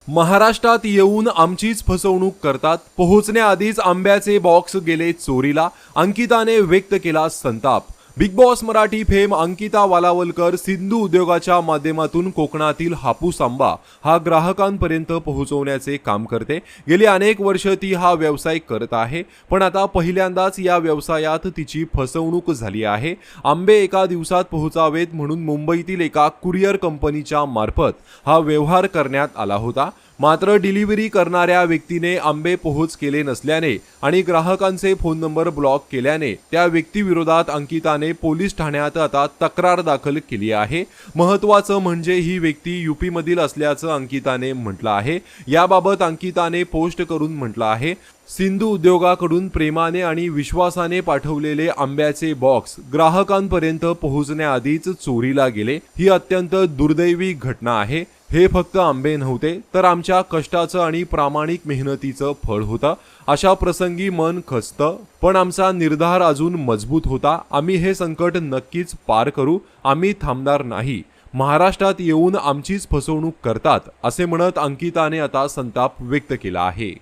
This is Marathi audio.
महाराष्ट्रात येऊन आमचीच फसवणूक करतात, पोहोचण्याआधीच आंब्याचे बॉक्स गेले चोरीला, अंकिताने व्यक्त केला संताप। Big boss Marathi fame Ankita Walawalkar Sindhu उद्योगाच्या माध्यमातून कोकणातील हापूस आंबा हा ग्राहकांपर्यंत पोहोचवण्याचे काम करते। गेली अनेक वर्ष ती हा व्यवसाय करत आहे, पण आता पहिल्यांदाच या व्यवसायात तिची फसवणूक झाली आहे। आंबे एका दिवसात पोहोचावेत म्हणून मुंबईतील एका कुरिअर कंपनीच्या मार्फत हा व्यवहार करण्यात आला होता। मात्र डिलिव्हरी करणाऱ्या व्यक्तीने आंबे पोहोच केले नसल्याने आणि ग्राहकांचे फोन नंबर ब्लॉक केल्याने त्या व्यक्तीविरोधात अंकिताने पोलीस ठाण्यात आता तक्रार दाखल केली आहे। महत्त्वाचं म्हणजे ही व्यक्ती यूपी मधील असल्याचं अंकिताने म्हटलं आहे। याबाबत अंकिताने पोस्ट करून म्हटलं आहे, सिंधू उद्योगाकडून प्रेमाने आणि विश्वासाने पाठवलेले आंब्याचे बॉक्स ग्राहकांपर्यंत पोहोचण्याआधीच चोरीला गेले। ही अत्यंत दुर्दैवी घटना आहे। हे फक्त आंबे नव्हते, तर आमच्या कष्टाचं आणि प्रामाणिक मेहनतीचं फळ होतं। अशा प्रसंगी मन खचतं, पण आमचा निर्धार अजून मजबूत होता। आम्ही हे संकट नक्कीच पार करू, आम्ही थांबणार नाही। महाराष्ट्रात येऊन आमचीच फसवणूक करतात, असे म्हणत अंकिताने आता संताप व्यक्त केला आहे।